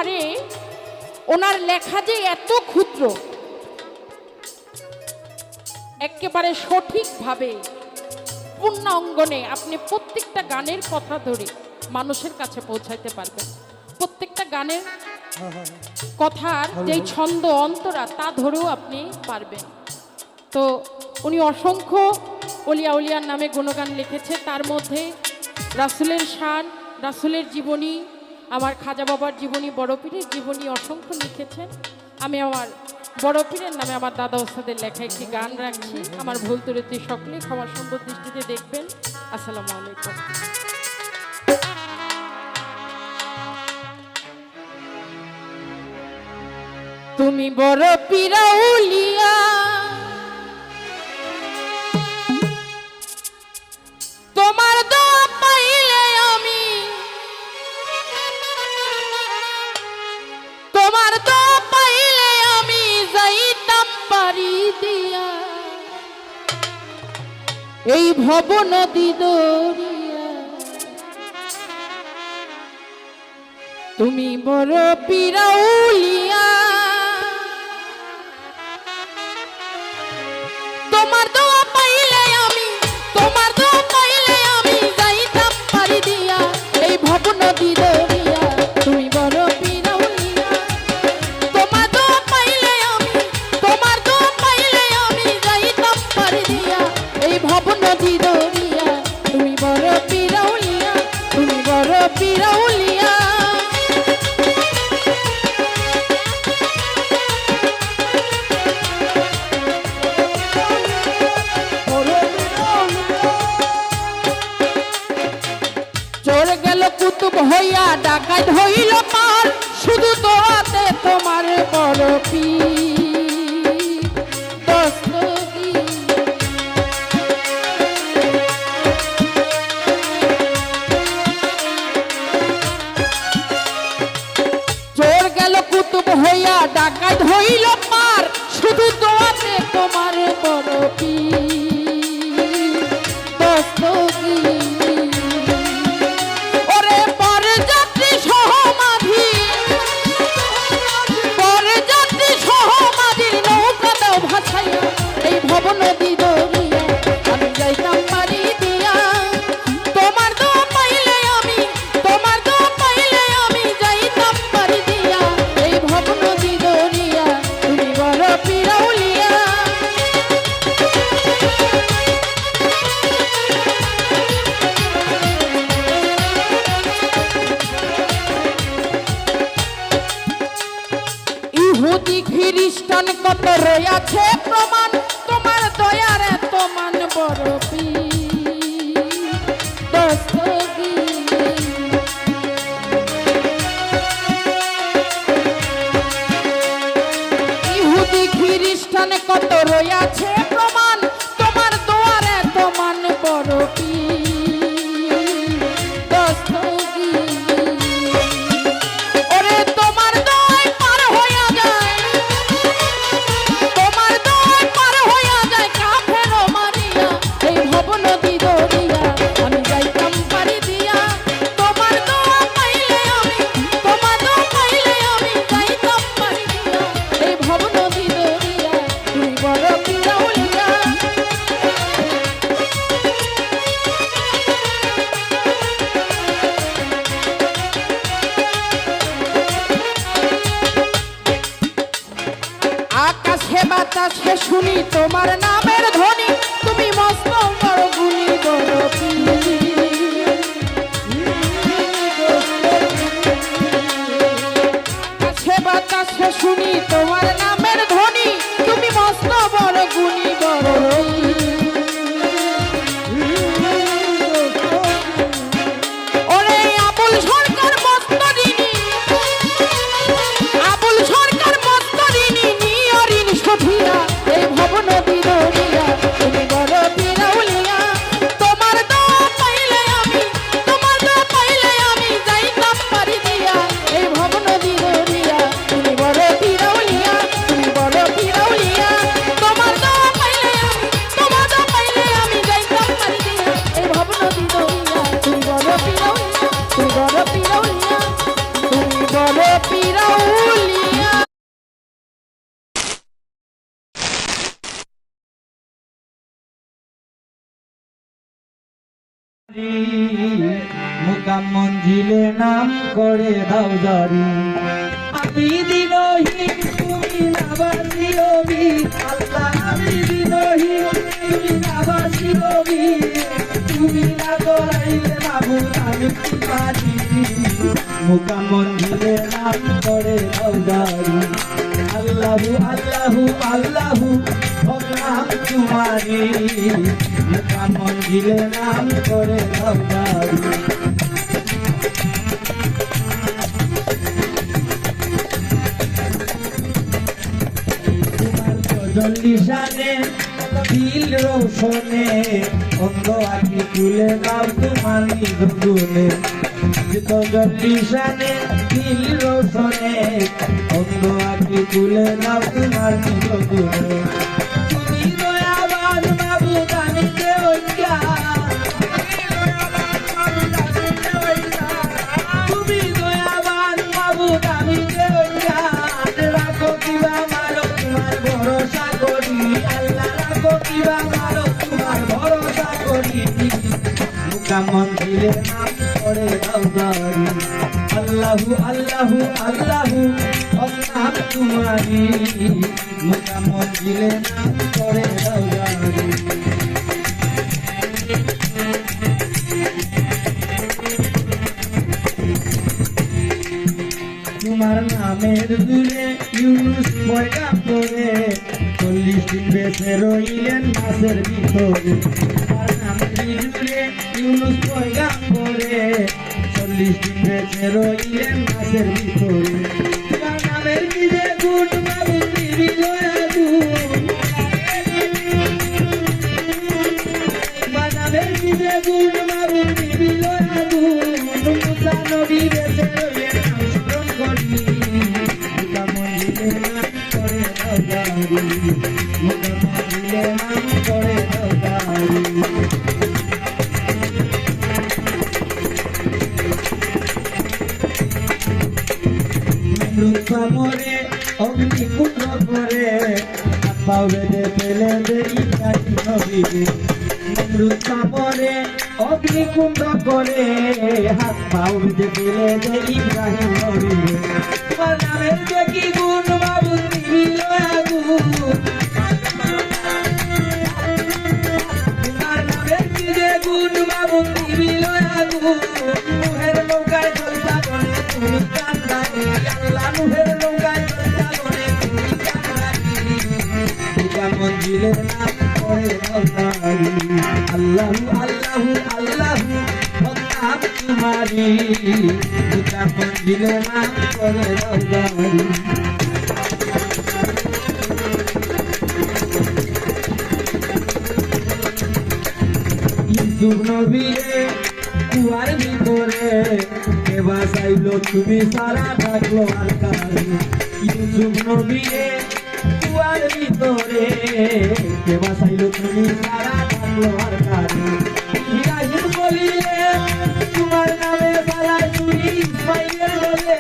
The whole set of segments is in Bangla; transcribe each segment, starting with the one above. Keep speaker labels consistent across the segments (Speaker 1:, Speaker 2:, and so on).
Speaker 1: পারে ওনার লেখা যে এত ক্ষুদ্র, একেবারে সঠিকভাবে পূর্ণাঙ্গনে আপনি প্রত্যেকটা গানের কথা ধরে মানুষের কাছে পৌঁছাইতে পারবেন। প্রত্যেকটা গানের কথার যে ছন্দ অন্তরা তা ধরেও আপনি পারবেন। তো উনি অসংখ্য অলিয়া উলিয়ার নামে গুণগান লিখেছে, তার মধ্যে রাসূলের শান, রাসূলের জীবনী, আমার খাজা বাবার জীবনী, বড় পীরের জীবনী অসংখ্য লিখেছেন। আমি আমার বড় পীরের নামে আমার দাদা ওস্তাদের লেখা একটি গান রাখছি। আমার ভুল ত্রুটি সকলে ক্ষমা সুন্দর দৃষ্টিতে দেখবেন। আসসালামু আলাইকুম। তুমি বড় পীর আউলিয়া, তোমার দোয়া পাইলে আমি, তোমার দোয়া পাইলে আমি যাইতাম পারি দিয়া এই ভব নদী দরিয়া। তুমি বড় পীর আউলিয়া, তোমার দোয়া পাইলে আমি, তোমার দোয়া পাইলে আমি যাইতাম পারি দিয়া এই ভব নদী দরিয়া। তুমি বড় পীর আউলিয়া, তোমার দোয়া পাইলে আমি, তোমার দোয়া পাইলে আমি যাইতাম পারি দিয়া এই ভব নদী দরিয়া। তুমি বড় পীর আউলিয়া, তুমি বড় পীর আউলিয়া। কুতুব হইয়া ডাকাত হইল পার, শুধু দোয়াতে তোমার বড় পীর দস্তগীর। চোর গেল কুতুব হইয়া ডাকাত হইল পার, শুধু দোয়াতে তোমার বড় পীর দস্তগীর। নদী দরিয়া আমি যাইতাম পারি দিয়া, তোমার দোয়া পাইলে আমি, তোমার দোয়া পাইলে আমি যাইতাম পারি দিয়া এই ভব নদী দরিয়া। তুমি বড় পীর আউলিয়া। ইহুদি খ্রিস্টান কত রয়েছে প্রমাণ, তোমার দয়ার এত মান বড় পীর দস্তগীর। ইহুদি খ্রিস্টান কত রয়েছে প্রমাণ, তোমার দয়ার এত মান বড় পীর দস্তগীর। ওরে তোমার দয় পার হইয়া যায়, তোমার দয় পার হইয়া যায় কাফের মারিয়া এই ভব নদী দরিয়া আমি যাইতাম পারি দিয়া। তোমার দোয়া পাইলে আমি, তোমার দোয়া পাইলে আমি যাইতাম পারি দিয়া এই ভব নদী দরিয়া। তুমি বড় পীর আউলিয়া। আকাশে বাতাসে শুনি তোমার নামের ধ্বনি, তুমি মস্ত বড় গুণী বড় পীর। আকাশে বাতাসে শুনি তোমার নামের ধ্বনি, তুমি মস্ত বড় গুণী বড় পীর। ওরে আবুল সরকার মস্ত ঋণী, আবুল সরকার মস্ত ঋণী নিয়রিন সফিয়া এই ভব নদী দরিয়া। তুমি বড় পীর আউলিয়া, তোমার দোয়া পাইলে আমি, তোমার দোয়া পাইলে আমি যাইতাম পারি দিয়া এই ভব নদী দরিয়া। তুমি বড় পীর আউলিয়া। রাউলিয়া।
Speaker 2: মুকাম মঞ্জিলে নাম করে দাও জারি আমি দিনহীন তুমি নাবাসি রবি আল্লাহ আমি দিনহীন তুমি নাবাসি রবি তুমি না করাইলে মাবুদ আমি কি পারি মুকাম মঞ্জিলে নাম করে দাও জারি আল্লাহু আল্লাহু আল্লাহু নাম তোমারি মুকাম মঞ্জিলে নাম করে দাও জারি জল্লিশানে দিল রোশনে অন্ধ আখি তুলে দাও তোমার নিগুনে জল্লিশানে দিল রোশনে অন্ধ আখি তুলে দাও তোমার নিগুনে তুমি দয়াবান মাবুদ আমি দেওয়া তুমি দয়াবান মাবুদ আমি দেওয়া রাখো কিবা মারো তোমার ভরসা করি আল্লাহ রাখো কিবা মারো তোমার ভরসা করি মুকাম মঞ্জিলে নাম করে দাও জারি আল্লাহু আল্লাহু আল্লাহু নাম তোমারি মুকাম মঞ্জিলে নাম করে দাও জারি তোমার নামের দূরে ইউনুস পয়গা পরে 40 দিন বেঁচে রইলেন মাছের ভিতরে তোমার নামের দূরে ইউনুস পয়গা পরে 40 দিন বেঁচে রইলেন মাছের ভিতরে তোমার নামের নিজে গুণ মাবুদ নিবিল আগুন তোমার নামের নিজে গুণ মাবুদ নিবিল আগুন মুসা নবী বেঁচে রইলেন মুকাম মঞ্জিলে নাম করে দাও জারি মুকাম মঞ্জিলে নাম করে দাও জারি মরে অগ্নিকুণ্ড করে পাও বেঁধে ফেলে দেই কাটি নবীরে মরে অগ্নিকুণ্ড করে হাত পাও বেঁধে ফেলে দেই ইব্রাহিম নবীরে তোমার নামের দেখি গুণ মাবুদ নিবিল আগুন তোমার নামের কি যে গুণ মাবুদ নিবিল আগুন মুহের নৌকায় চলতা বলে তুমি কান্দানি আল্লাহ মুহের নৌকায় চলতা বলে তুমি কান্দানি মুকাম মঞ্জিলে নাম করে দাও জারি আল্লাহু আল্লাহু আল্লাহু নাম তোমারি মুকাম মঞ্জিলে নাম করে দাও জারি ইউসুফ নবীরে কুয়ার ভিতরে কে বাঁচাইলো তুমি সারা থাকলো আর কারে ইউসুফ নবীরে কুয়ার ভিতরে কে বাঁচাইলো তুমি সারা থাকলো আর কারে ইব্রাহিম বলিলে তোমার নামে সারা চুরি ইসমাইলের বলে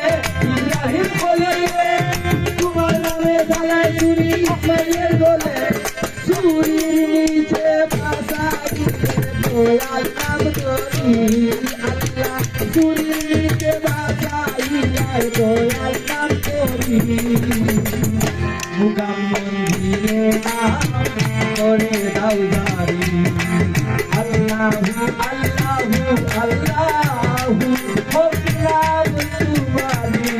Speaker 2: ইব্রাহিম বলিলে তোমার নামে সারা চুরি ইসমাইলের বলে চুরির নিচে ভাষা দয়াল নাম করি আল্লাহ চুরির নিচে ভাষা দয়াল নাম করি মুকাম মঞ্জিলে নাম করে দাও জারি আল্লাহু আল্লাহু আল্লাহু নাম তোমারি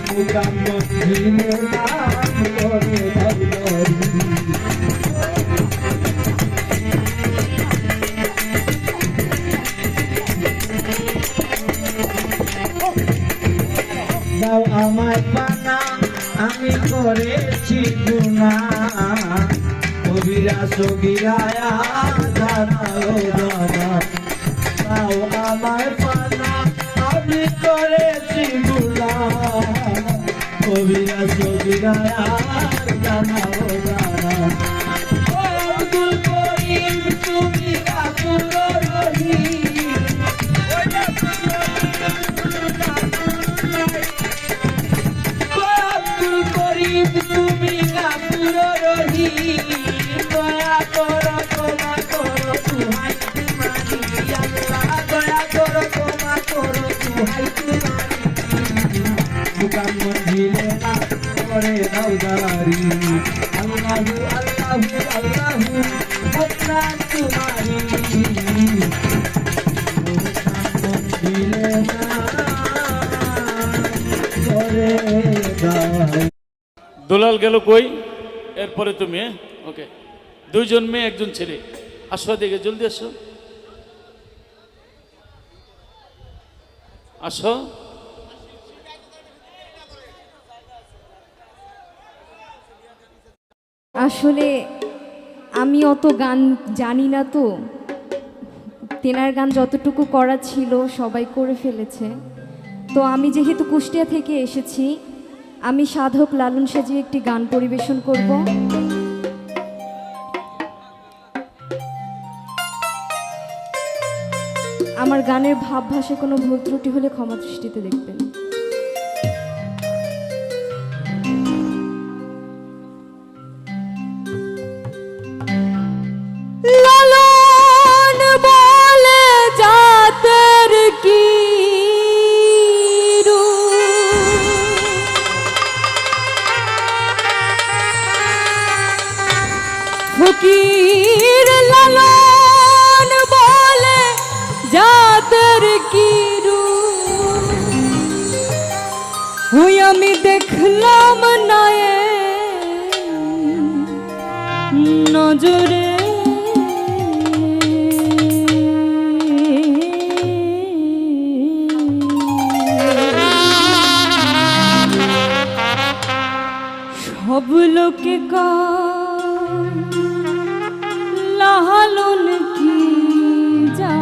Speaker 2: মুকাম মঞ্জিলে নাম করে দাও জারি দাও আমায় পানা আমি করেছি গুনাহ কবিরা সগীরায়া জানাও জানা দাও আমায় পানা আমি করেছি গুনাহ কবিরা সগীরায়া জানাও জানা ও আব্দুল করিম তুমি আব্দুল রহিম দোকান মন্দিরে না করে দাও দাঁড়ি আল্লাহু আল্লাহু আল্লাহু বদনাম তোমারি দোকান মন্দিরে না করে দাও।
Speaker 3: দুলাল গেল কই? এরপরে তুমি ওকে, দুইজন মেয়ে একজন ছেলে, আসো দিকে জলদি আসো, আসো।
Speaker 4: আসলে আমি অত গান জানি না, তো তেনার গান যতটুকু করা ছিল সবাই করে ফেলেছে। তো আমি যেহেতু কুষ্টিয়া থেকে এসেছি, আমি সাধক লালন সাজিয়ে একটি গান পরিবেশন করব। আমার গানের ভাব ভাষায় কোনো ভুল ত্রুটি হলে ক্ষমা দৃষ্টিতে দেখবেন। লালন বলে জাতের কি ফকির, লালন বলে জাতের কি হুই আমি দেখলাম না নজরে সব লোকে লালন কি যা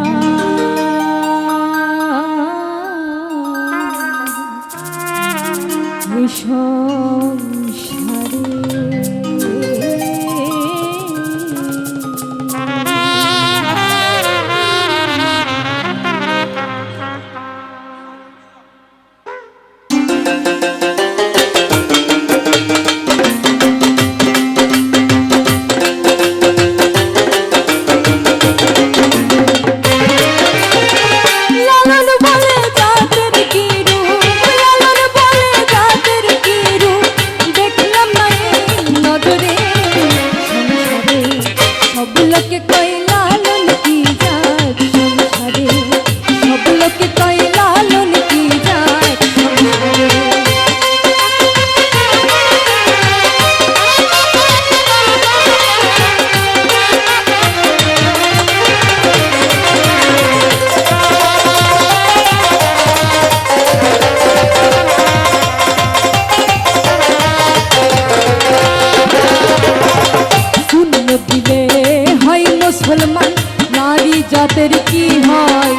Speaker 4: মুসলমান নারী জাতের কি হয়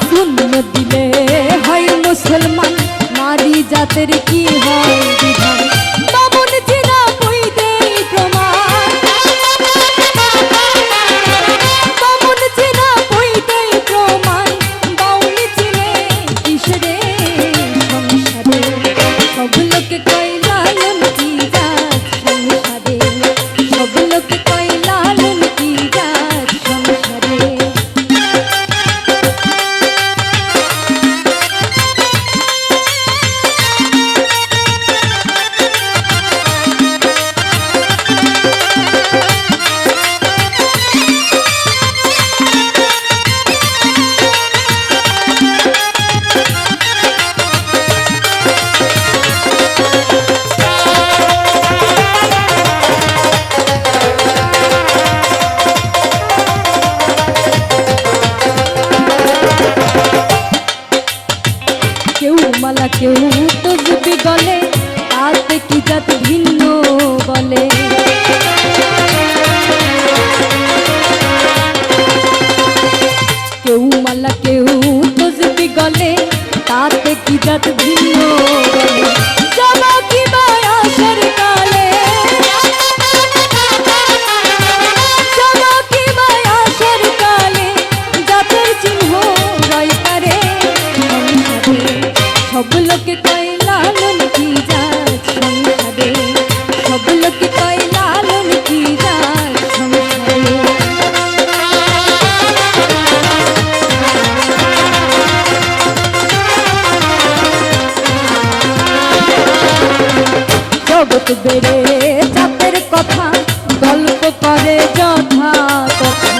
Speaker 4: শূন্য দিলে হয় মুসলমান নারী জাতের কি হয় বিধান বামন জিনা কই দেই প্রমাণ বামন জিনা কই দেই প্রমাণ বাউল চিনে কিসরে সংসারে সব লোকে কই লালন কি জাত সংসারে সব লোকে কই লালন কি জাত সংসারে মালা কেউ তো যদি গলে তাতে কি জাত ভিন্ন বলে কেউ মালা কেউ তো যদি গলে তাতে কি জাত ভিন্ন বলে যাবা কি বায়াসের কালে যাবা কি বায়াসের কালে জাতের চিহ্ন রয় পারে সব লোকে কয় লালন কি জাত সংসারে সব লোকে কয় লালন কি জাত সংসারে জগৎ বেড়ে জাতের কথা গল্প করে যথা কথা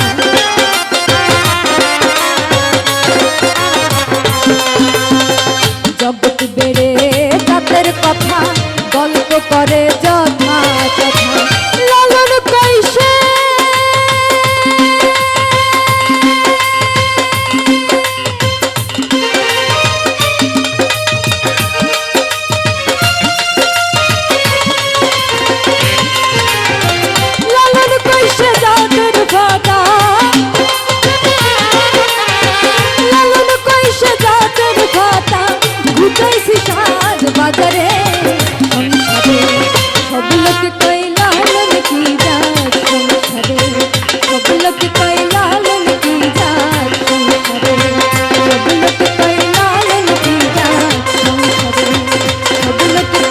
Speaker 4: জগৎ বেড়ে জাতের কথা গল্প করে যথা কথা লালন কৈশে লালন কৈশে জাতের কথা লালন কৈশে জাতের কথা ঘুটাইছি সাজ বাজারে সংসারে সব লোক কই লালন কি জাত সংসারে সব লোক কই লালন কি জাত সংসারে সব লোক কই লালন কি জাত সংসারে সব লোক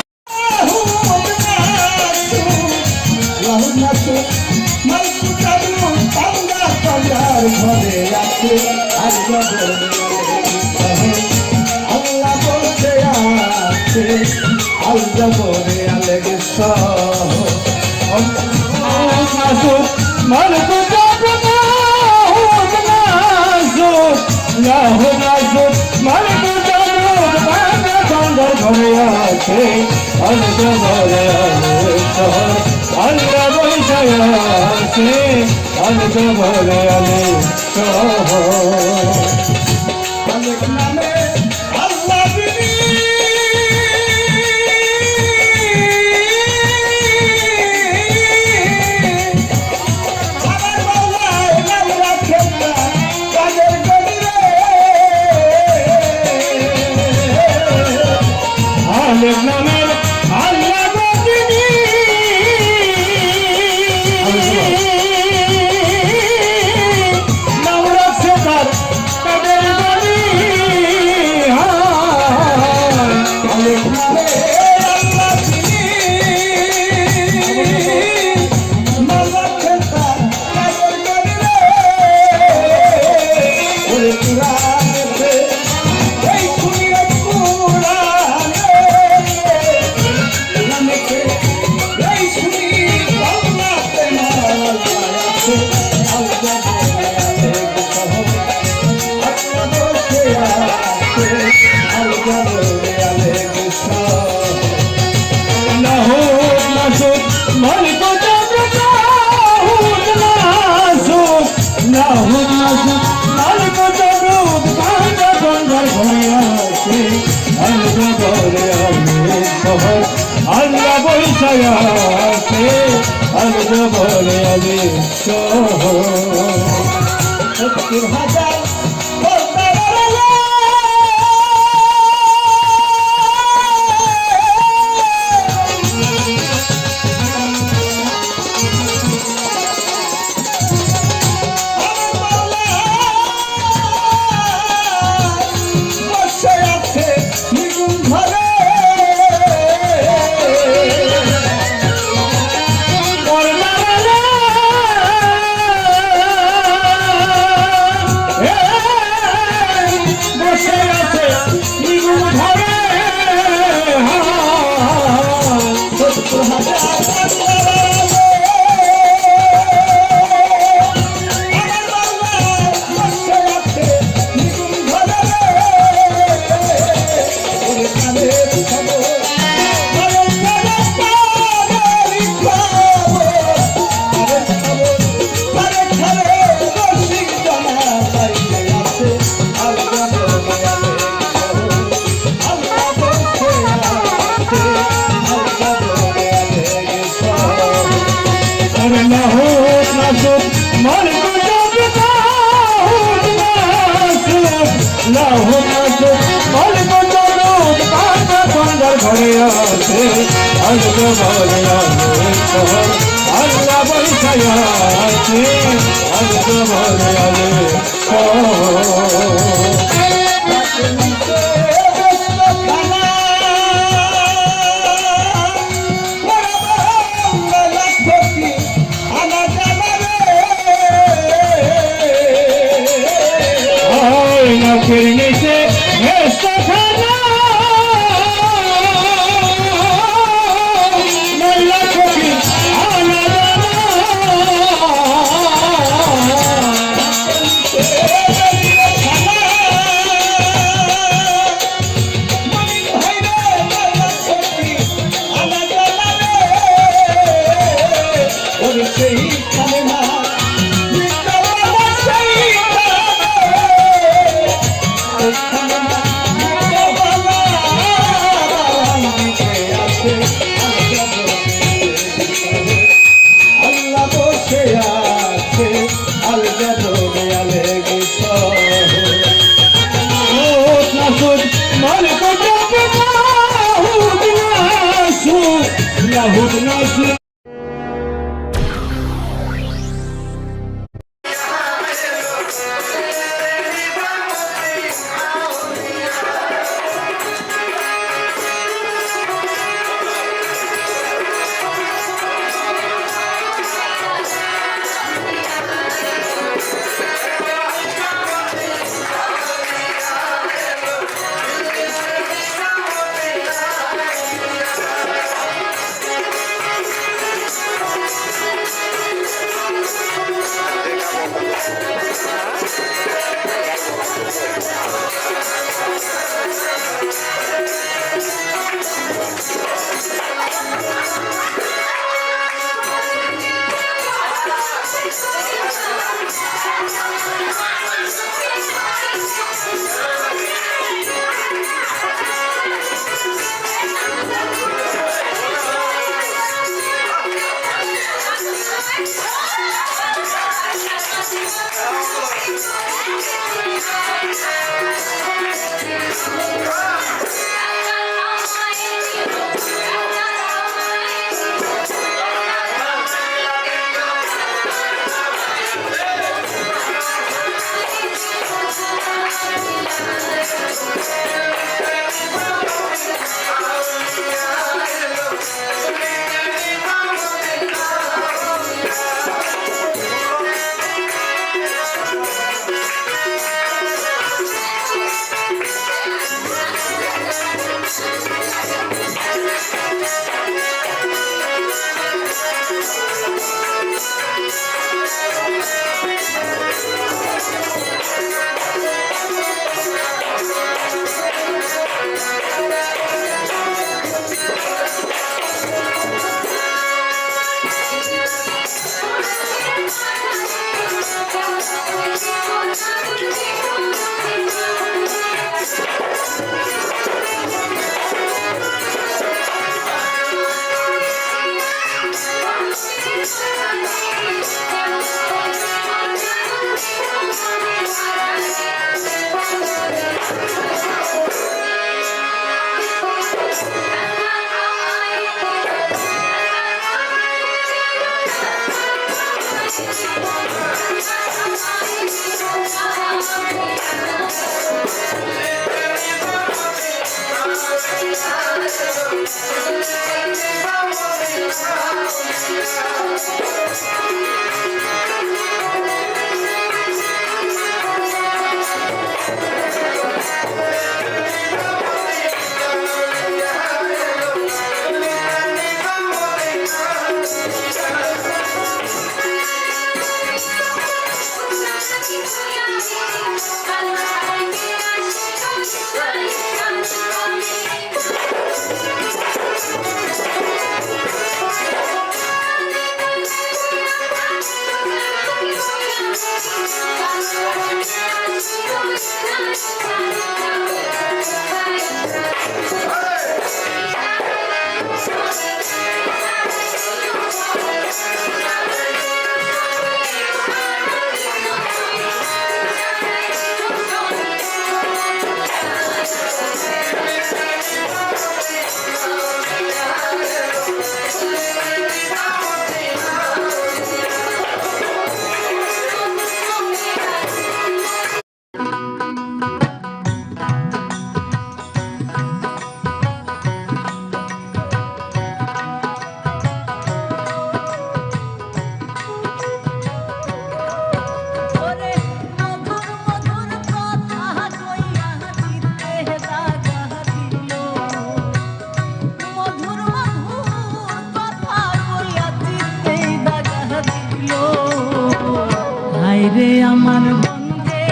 Speaker 5: রে আমার বন্ধে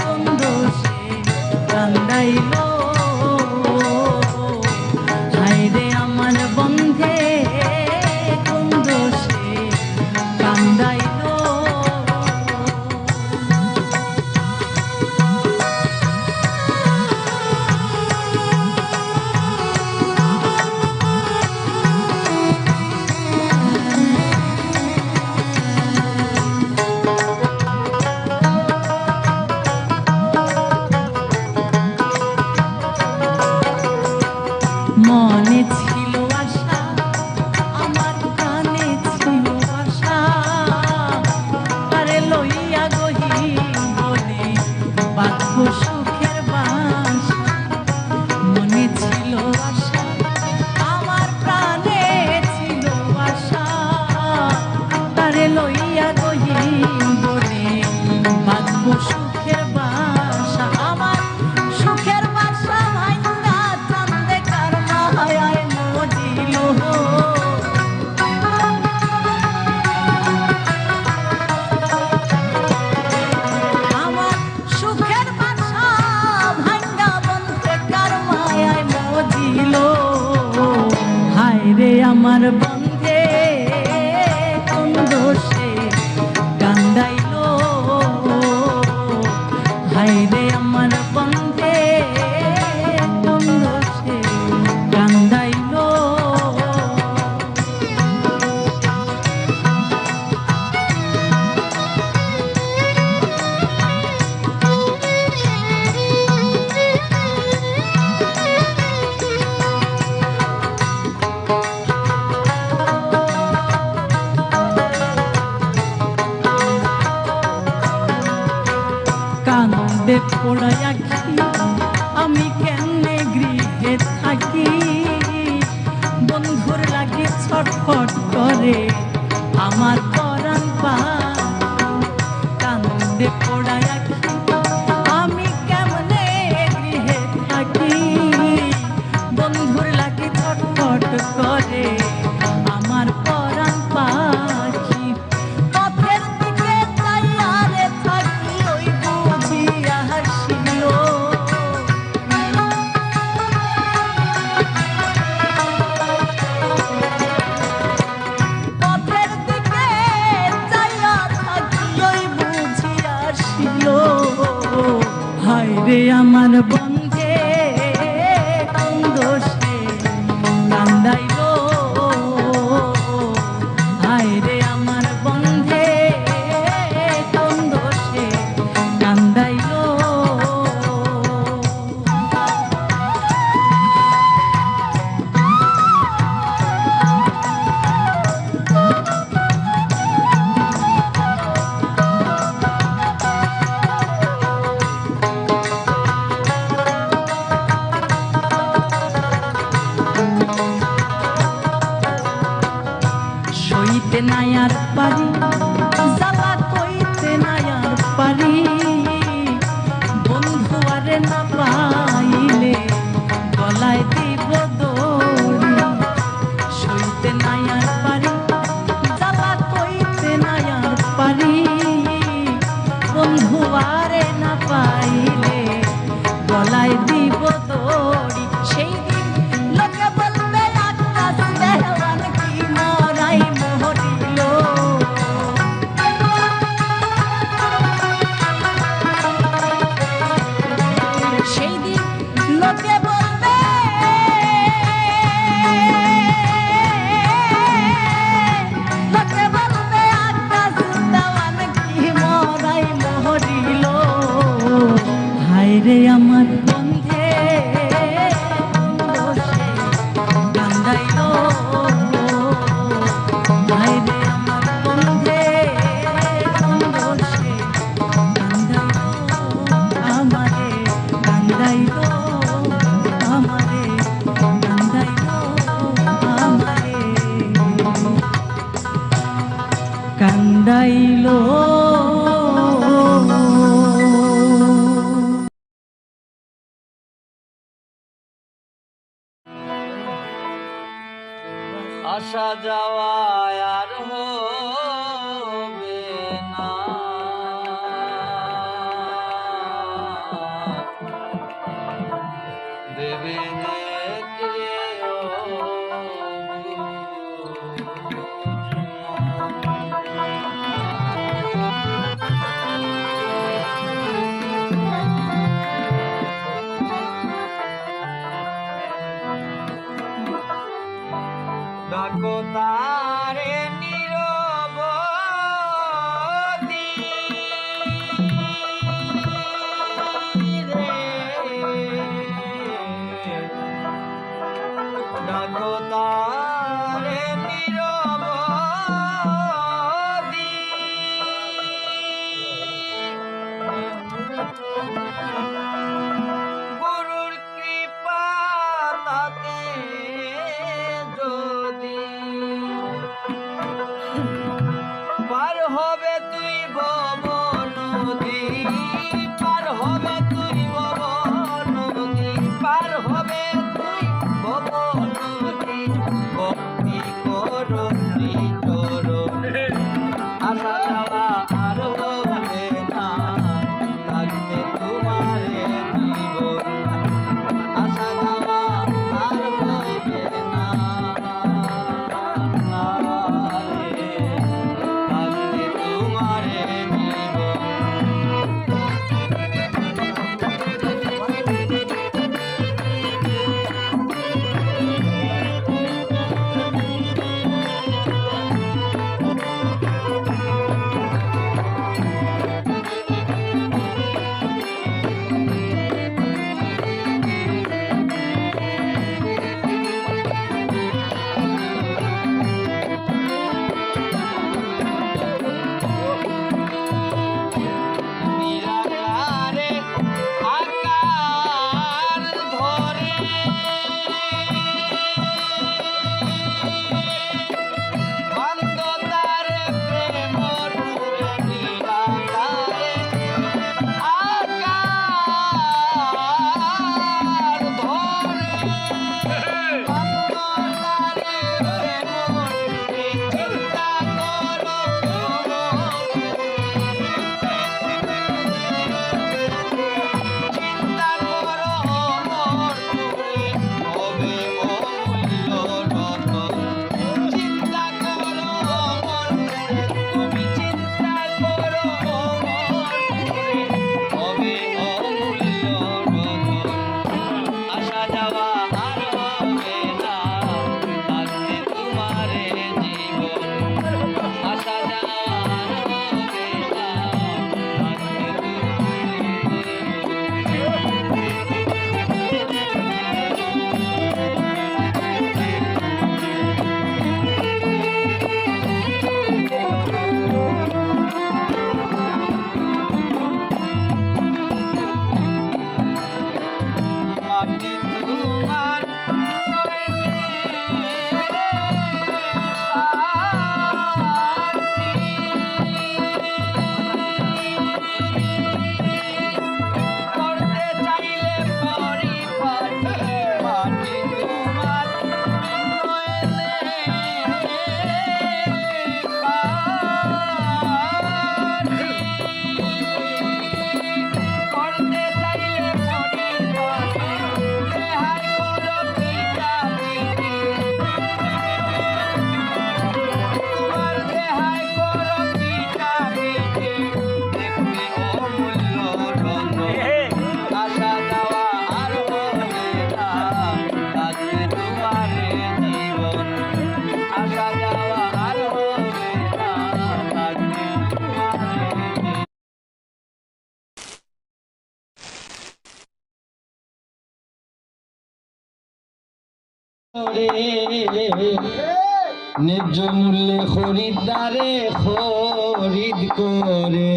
Speaker 5: কোন দোষে কান্দাইলো, হায় রে আমার বন্ধে কোন দোষে কান্দাইলো। মনে ছিল আশা, আমার কানে ছিল আশা, আরে লইয়া গহি বলে বাঁধব সুখের বাসা। মনে ছিল আশা, আমার প্রাণে ছিল আশা, আরে লইয়া গহি বলে বাঁধব সুখের বাসা। আমার সুখের বাসা ভাঙা চান্দে কার মায়ায় মজিল। আমার সুখের বাসা ভাঙা বন্ধে কার মায়ায় মজিল। হায় রে আমার বন্ধে কোন দোষে কান্দাইলো, হায় রে আমার বন্ধে কোন দোষে কান্দাইলো। কান্দে পোড়ায় আঁখি আমি কেমনে গৃহে থাকি, বন্ধুর লাগে ছটফট করে আমার পরাণ পাখি। কান্দে পোড়ায় আঁখি আমি কেমনে গৃহে থাকি, বন্ধুর লাগে ছটফট করে আমার পরাণ পাখি। পথের দিকে চাইয়া রে থাকি ওই বুঝিয়া হাসিল। পথের দিকে চাইয়া থাকি ওই বুঝিয়া হাসিল। হায় রে আমার বন্ধে কোন দোষে কান্দাইলো, হায় রে আমার বন্ধে কোন দোষে কান্দাইলো। নাই আর পারি, জ্বালা কইতে নাই আর পারি, বন্ধু আরে না পাইলে গলায় দিব দড়ি। সইতে নাই আর পারি, জ্বালা কইতে নাই আর পারি, বন্ধু আরে না পাইলে গলায় দিব দড়ি। সেই দিন লোকে বলবে আকাশ দেওয়ান কি মরাই মরিল। সেই দিন লোকে বলবে লোকে বলবে আকাশ দেওয়ান কি মরাই মরিল। হায় রে আমার বন্ধে দোষে কান্দাইল, হায় রে আমার বন্ধে দোষে কান্দাইল, আমারে কান্দাইল, আমারে কান্দাইল, আমারে কান্দাইল।
Speaker 2: আসা যাওয়া আর হবে না, দেবে নেকড়েও ডাকো তা ন্যায্য মূল্যে খরিদ্দারে খরিদ করে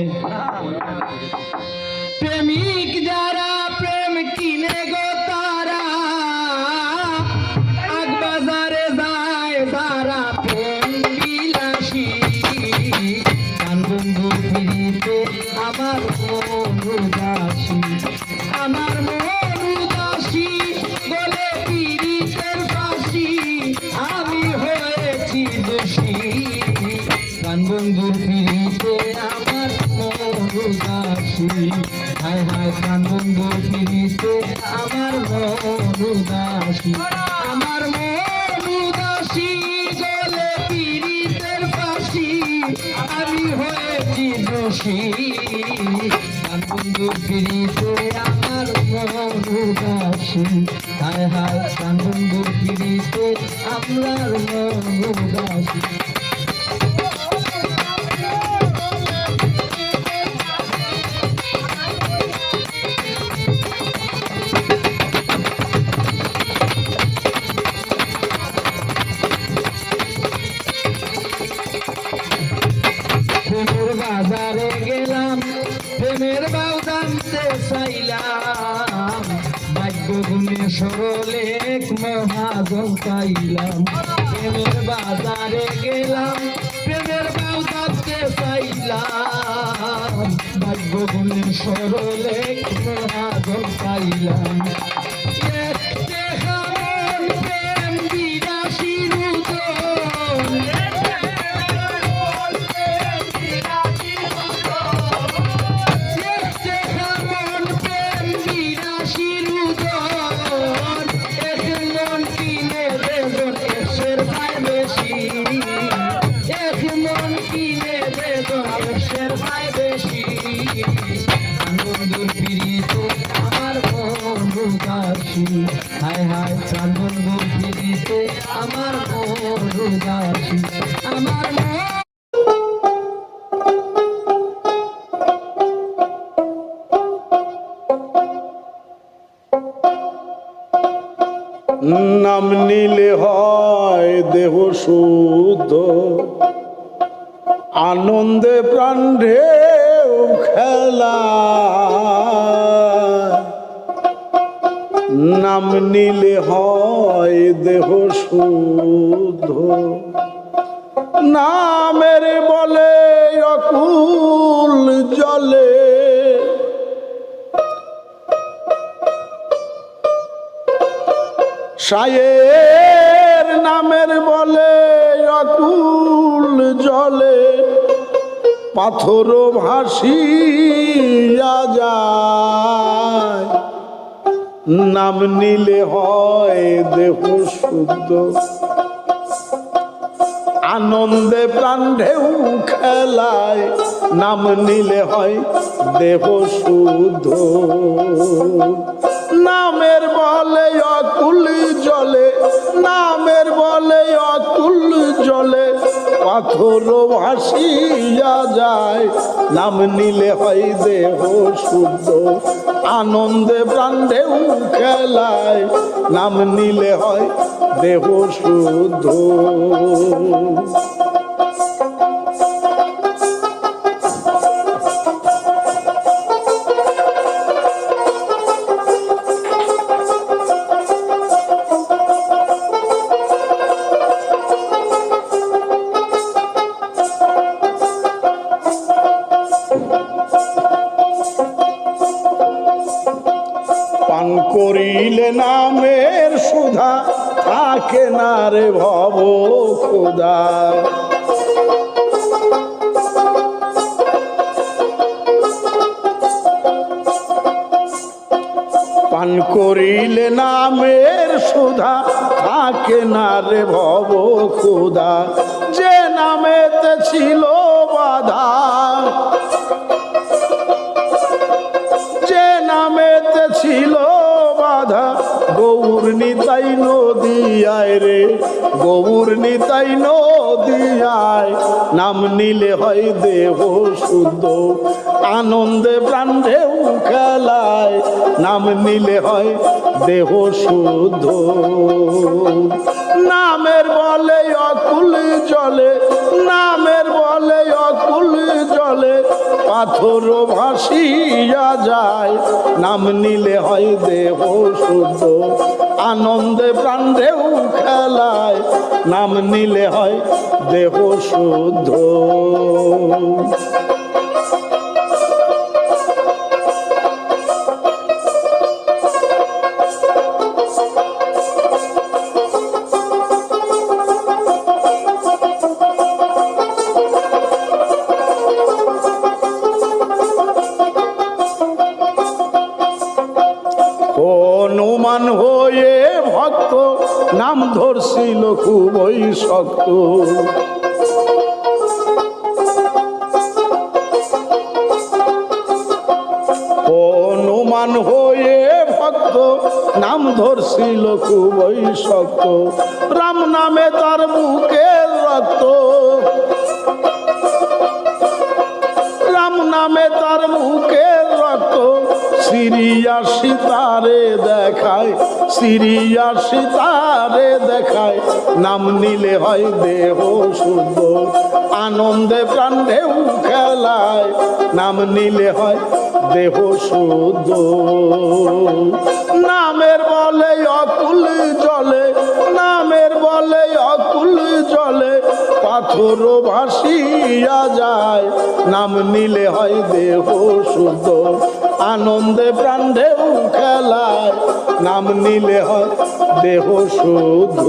Speaker 2: প্রেমিক যারা প্রেম কিনে গো তারা আগবাজারে যায় যারা প্রেম বিলাসী গান বন্ধুর পিড়িতে আমার মন উদাসী আমার মন উদাসী বলে পিড়িতের ফাঁসি আমি হয়েছি দোষী গান বন্ধুর পিড়িতে আমার মন উদাসী হায় হায় গান বন্ধুর পিড়িতে আমার মন উদাসী আমার মন উদাসী গলে পিড়িতের ফাঁসি আমি হয়েছি দোষী গান বন্ধুর পিড়িতে আমার মন উদাসী হায় হায় গান বন্ধুর পিড়িতে আমার মন উদাসী প্রেমের বাজারে গেলাম প্রেমের বাউ জানতে চাইলাম ভাগ্য গুণে সরলে এক মহাজন পাইলাম প্রেমের বাজারে গেলাম প্রেমের বাউ জানতে চাইলাম ভাগ্য গুণে সরলে এক মহাজন পাইলাম দেখতে কেমন প্রেম বিনাশী রুদন হায় হায় প্রাণ বন্ধু ফিরিতে আমার মন উদাসী আমার
Speaker 6: নাম নিলে হয় দেহ শুদ্ধ আনন্দে প্রাণ ঢেউ খেলা নাম নিলে হয় দেহ শুদ্ধ নামের বলে অকুল জলে সায়ের নামের বলে অকুল জলে পাথর ভাসিয়া যায় নাম নিলে হয় দেহ শুদ্ধ আনন্দে প্রাণ ঢেউ খেলায় নাম নিলে হয় দেহ শুদ্ধ নামের বলে অকুল জলে নামের বলে অকুল জলে পাথর ভাসিয়া যায় নাম নিলে হয় দেহ শুদ্ধ আনন্দে প্রাণ ঢেউ খেলায় নাম নিলে হয় দেহ শুদ্ধ পান করিলে নামের সুধা থাকে না রে ভব খোদা পান করিলে নামের সুধা থাকে না রে ভব খোদা যে নামেতে ছিল বাধা যে নামেতে ছিল বাধা গৌর নিতাই নদিয়ায় রে গৌর নিতাই নদিয়ায় নাম নিলে হয় দেহ শুদ্ধ আনন্দে প্রাণেও খেলায় নাম নিলে হয় দেহ শুদ্ধ নামের বলে অকুল জলে নামের বলে অকুল জলে পাথর ভাসিয়া যায় নাম নিলে হয় দেহ শুদ্ধ আনন্দে প্রাণেও খেলায় নাম নিলে হয় দেহ শুদ্ধ হনুমান হয়ে ভক্ত নাম ধরছিল খুবই শক্ত হনুমান হয়ে ভক্ত নাম ধরছিল খুবই শক্ত রাম নামে তার বুকের রক্ত রাম নামে তার বুকের রক্ত সিরিয়া সীতারে দেখায় সিরিয়া সীতারে দেখায় নাম নিলে হয় দেহ শুদ্ধ আনন্দে প্রাণেও খেলায় নাম নিলে হয় দেহ শুদ্ধ নামের বলে অকুল জলে নামের বলে অকুল জলে পাথর ভাসিয়া যায় নাম নিলে হয় দেহ শুদ্ধ আনন্দে প্রাণেও খেলায় নাম নিলে হয় দেহ শুদ্ধ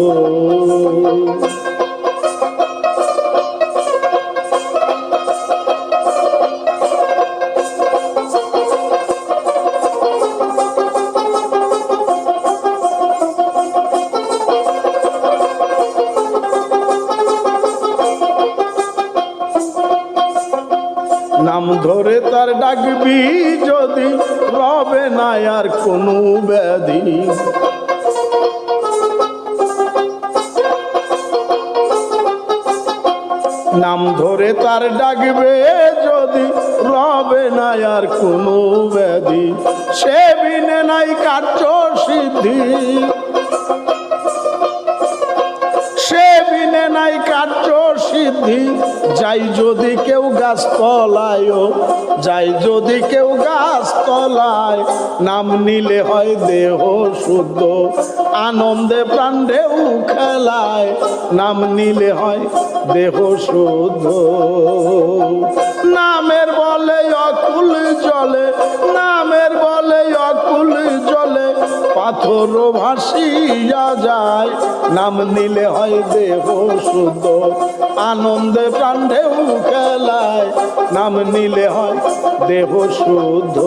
Speaker 6: নাম ধরে তার ডাকবি যদি রবে না আর কোনো ব্যাধি নাম ধরে তার ডাকবে যদি রবে না আর কোনো ব্যাধি সে বিনে নাই কার্য সিদ্ধি সে বিনে নাই কার্য সিদ্ধি যাই যদি কেউ গাছ তলায় যাই যদি কেউ গাছ তলায় নাম নিলে হয় দেহ শুদ্ধ আনন্দে প্রাণেও খেলায় নাম নিলে হয় দেহ শুদ্ধ নামের বলে অকুল জলে নামের বলে অকুল জলে পাথর ভাসিয়া যায় নাম নিলে হয় দেহ শুদ্ধ আনন্দে প্রাণেও খেলায় নাম নিলে হয় দেহ শুদ্ধ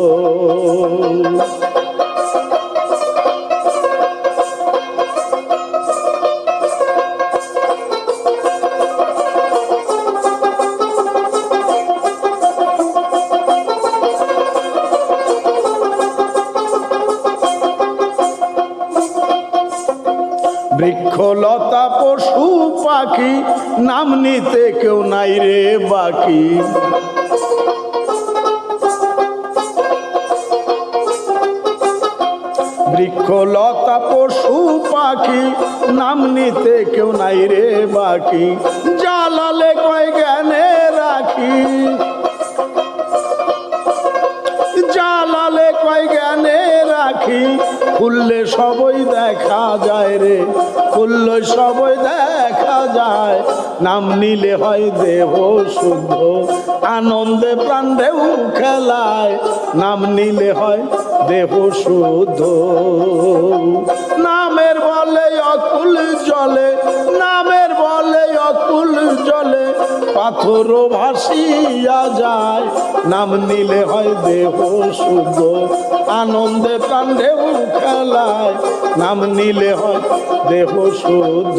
Speaker 6: বৃক্ষলতা পশু পাখি নাম নিতে কেউ নাই রে বাকি বৃক্ষলতা পশু পাখি নাম নিতে কেউ নাই রে বাকি জালালে কয় জ্ঞানে রাখি জালালে কয় জ্ঞানে রাখি খুললে সবই দেখা যায় রে খুললে সবই দেখা যায় নাম নিলে হয় দেহ শুদ্ধ আনন্দে প্রাণেও খেলায় নাম নিলে হয় দেহ শুদ্ধ নামের বলে অকুল জলে নামের বলে অকুল জলে পাথর ভাসিয়া যায় নাম নিলে হয় দেহ শুদ্ধ আনন্দে প্রাণেও খেলায় নাম নিলে হয় দেহ শুদ্ধ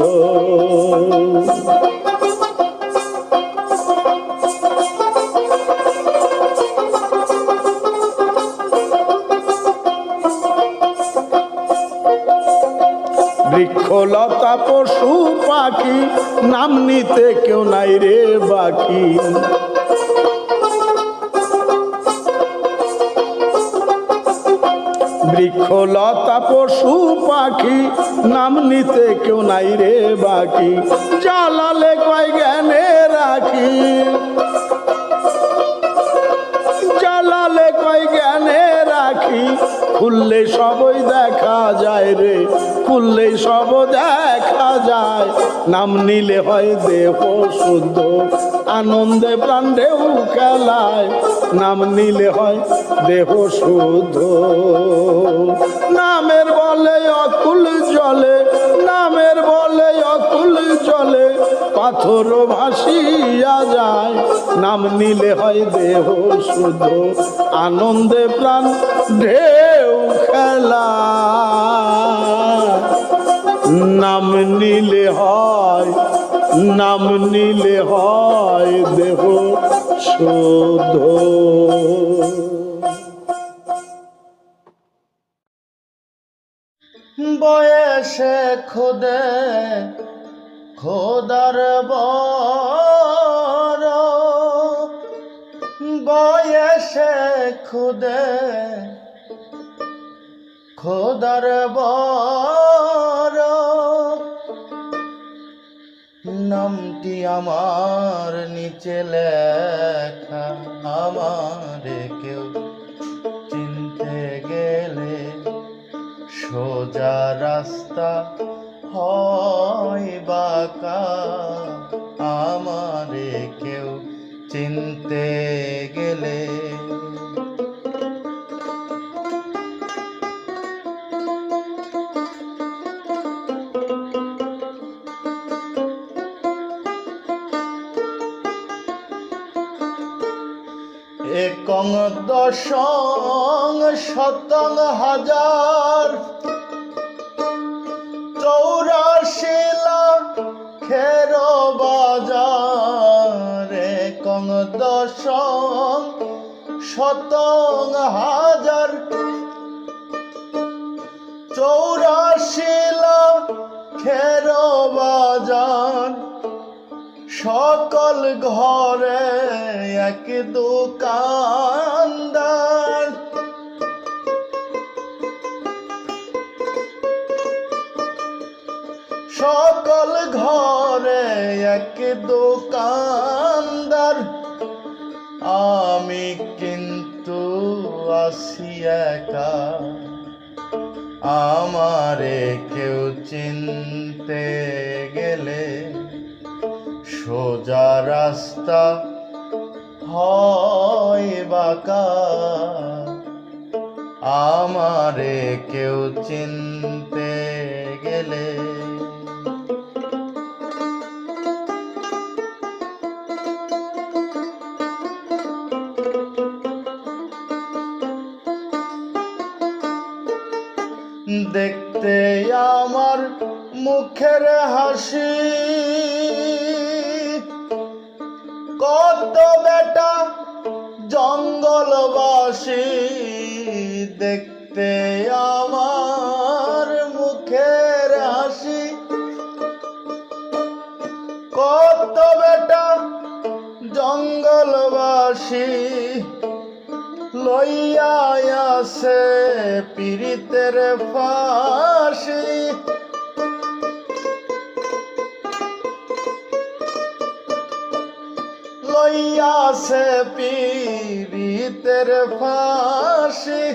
Speaker 6: বৃক্ষলতা পশু পাখি নাম নিতে কেউ নাই রে বাকি বৃক্ষলতা পশু পাখি নাম নিতে কেউ নাই রে বাকি জ্বালালে কয় জ্ঞানে রাখি জ্বালালে কয় জ্ঞানে রাখি খুললে সবই দেখা যায় রে খুললে সব দেখা যায় নাম নিলে হয় দেহ শুদ্ধ আনন্দে প্রাণ ঢেউ খেলায় নাম নিলে হয় দেহ শুদ্ধ নামের বলে অকুল জলে নামের বলে অকুল জলে পাথর ভাসিয়া যায় নাম নিলে হয় দেহ শুদ্ধ আনন্দে প্রাণ ঢেউ খেলা নাম নিলে হয় দেহ শুদ্ধ বয়সে খুদে খোদার বর বয়সে খুদে খোদার বর নামটি আমার নিচে লেখা আমারে কেউ চিনতে গেলে সোজা রাস্তা হয় বাঁকা আমারে কেউ চিনতে গেলে একং দশং শতং হাজার 84 লাখের বাজার একং দশং শতং হাজার 84 লাখের বাজার সকল ঘরে এক দোকানদার সকল ঘরে এক দোকানদার আমি কিন্তু আসি একা আমারে কেউ চিনতে গেলে সোজা রাস্তা হয় বাঁকা আমারে কেউ চিনতে গেলে দেখতে আমার মুখের হাসি কত বেটা জঙ্গলবাসী দেখতে আমার মুখের হাসি কত বেটা জঙ্গলবাসী লইয়া আসে পীড়িতের ফাঁসি লইয়া আসে পীড়িতের ফাঁসি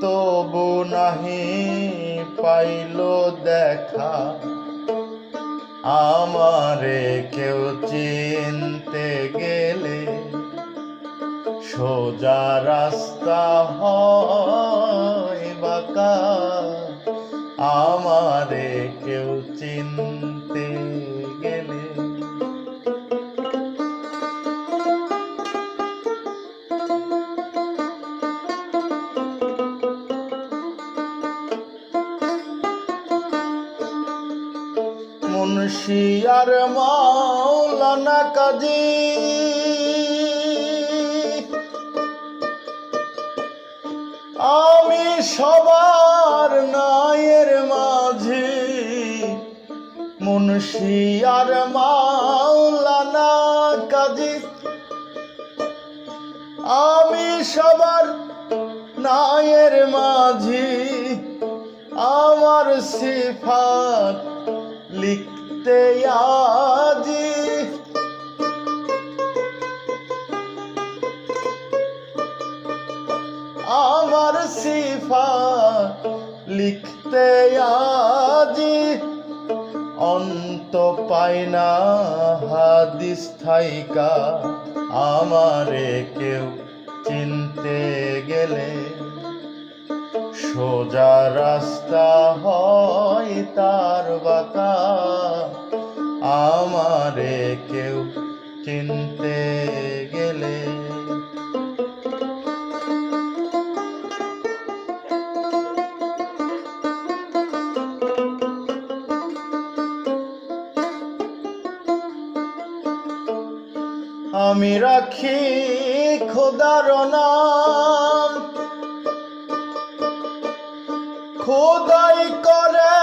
Speaker 6: তবু নাহি পাইল দেখা আমারে কেউ চিনতে গেলে সোজা রাস্তা হয় বাঁকা আমারে কেউ চিনতে গেলে মুন্সি আর মাওলানা কাজী আমি সবার নায়ের মাঝি মুন্সি আর মাওলানা কাজী আমি সবার নায়ের গানের মাঝি আমার সিফাত লিখতে আজি আমার সিফাত লিখতে আজি অন্ত পাই না হাদিস থাইকা আমারে কেউ চিনতে গেলে সোজা রাস্তা হয় তার বাঁকা আমারে কেউ চিনতে গেলে আমি রাখি খোদার নাম খোদাই করে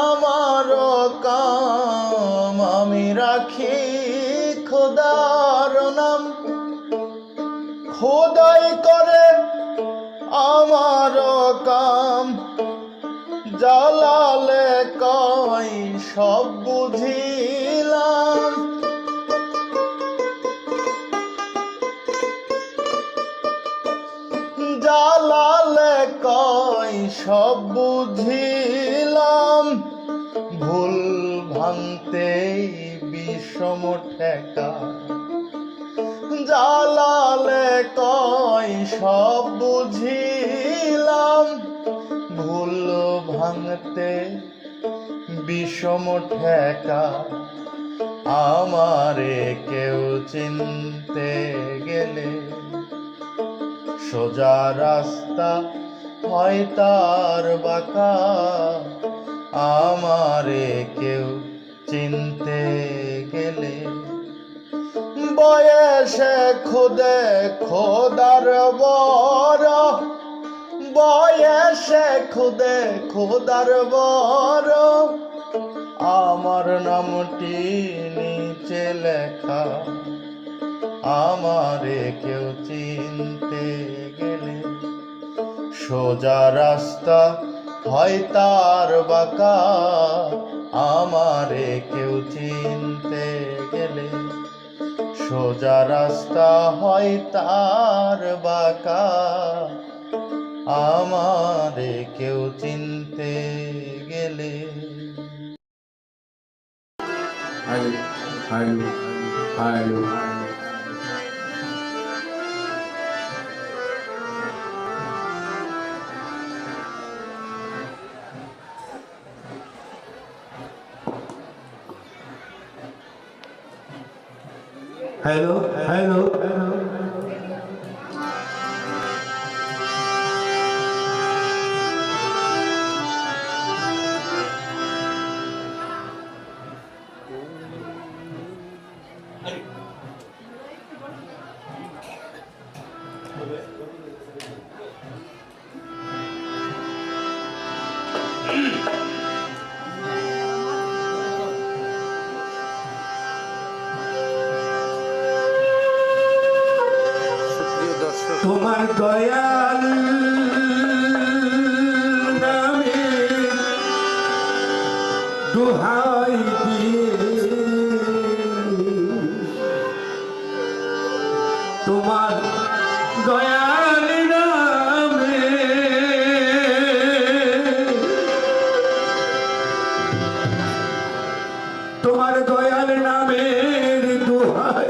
Speaker 6: আমার কাম আমি রাখি খোদার নাম খোদাই করে আমার কাম জালালে কই সব বুঝিলাম জালালে কই সব বুঝিলাম ভুল ভাঙতে বিষম ঠেকা জালালে কই সব বুঝিলাম ভুল ভাঙতে বিষম ঠেকা আমারে কেউ চিনতে গেলে সোজা রাস্তা হয় তার বাঁকা আমারে কেউ চিনতে গেলে বয়সে খুদে খোদার বড় বয়সে খুদে খোদার বড় আমার নামটি নিচে লেখা আমারে কেউ চিনতে গেলে সোজা রাস্তা হয় তার বাঁকা আমারে কেউ চিনতে গেলে সোজা রাস্তা হয় তার বাঁকা আমারে কেউ চিনতে গেলে
Speaker 2: হ্যালো হ্যালো তোমার দয়াল নামে দোহাই দিয়ে তোমার দয়াল নামে তোমার দয়াল নামের দোহাই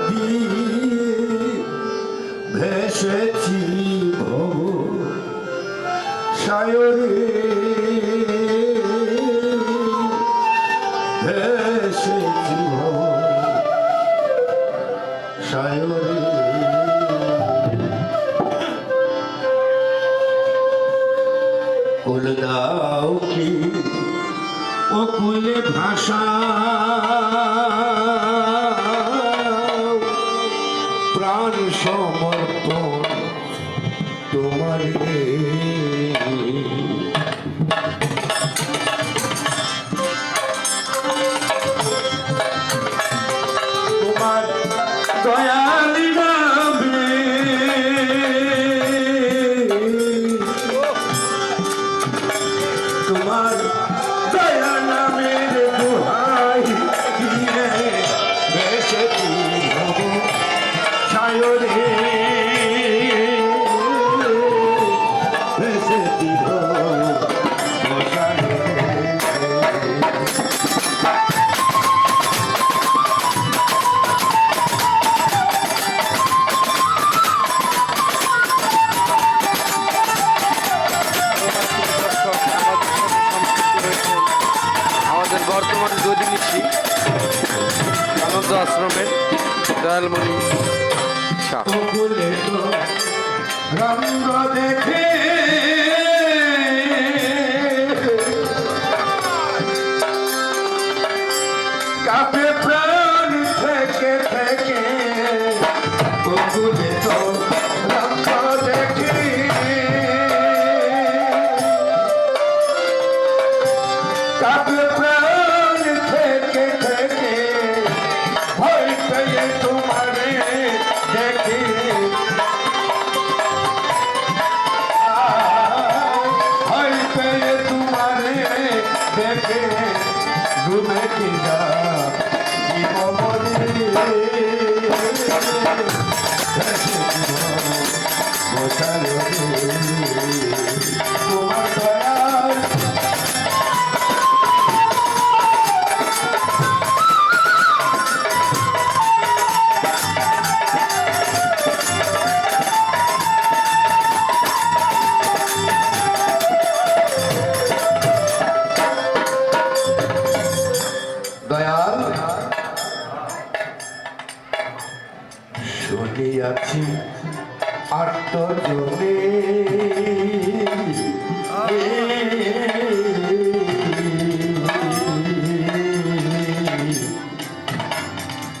Speaker 2: দিয়ে ভেসেছি ভব সায়রে ভেসেছি ভব সায়রে কুল দাও কি ও কুলে ভাষা প্রাণ সমর্পণ তোমার তোমার দয়াল নামে
Speaker 6: ভেসেছি গো শ্মশানে।
Speaker 7: আমাদের বর্তমান গদিনিশী আনন্দ আশ্রমের দয়ালমণি শাহ।
Speaker 6: বকুলে তো রঙ্গ দেখে কাঁপে প্রাণ থেকে থেকে, বকুলে তো রঙ্গ দেখে কাঁপে প্রাণ থেকে থেকে, ভয় পেয়ে তোমারে দেখি ভয় পেয়ে তোমারে দেখে ঘুমে কি যা তোমার দয়াল দয়াল শুনিয়াছি আত্মজনে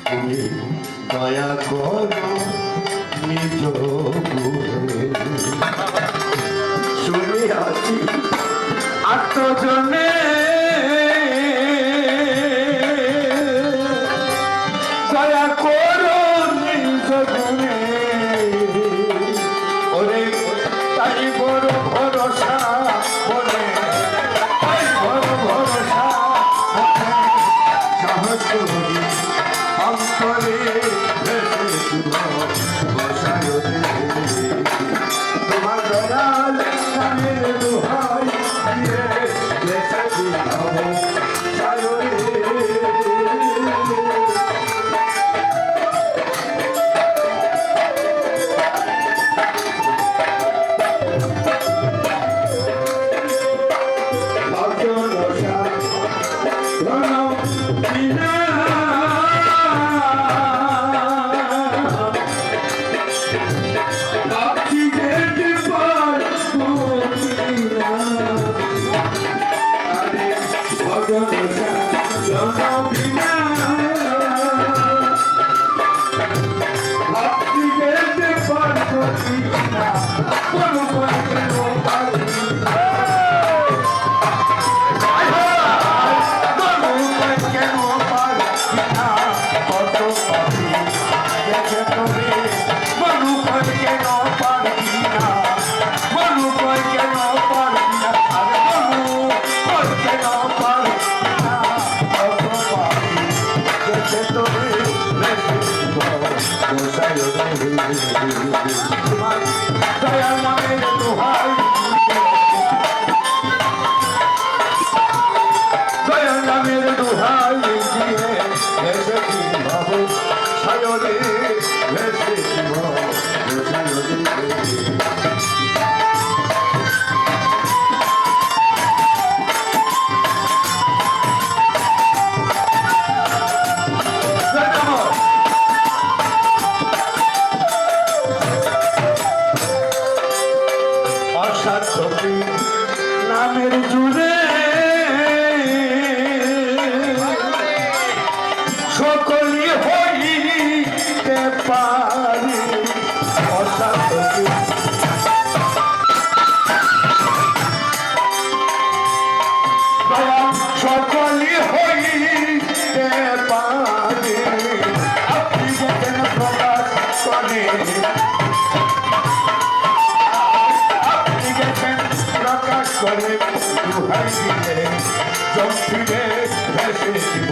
Speaker 6: তুমি দয়া করো নিজ গুণে। শুনিয়াছি আত্মজনে দয়া করো নিজ গুণে। ওরে তাই বড় ভরসা বলে, তাই বড় ভরসা বলে, সাহস করি অন্তরে ভেসে বসায়তে। তোমার দয়াল নামের দোহাই দিয়ে ভেসে সায়রে। দয়া নামের দোহাই, দয়া নামের দোহাই দিয়ে ভেসেছি ভাবো সায়রে, ভেসেছি ভাবো সায়রে। অসাধ্যী নামের জুড়ে সকলি হইতে পারি। অসাধ্যী সকলি হইতে পারি। আপনি যেন প্রকাশ করে, প্রকাশ করে দুহাই দিলে জম ফিরে ভেসে জীব।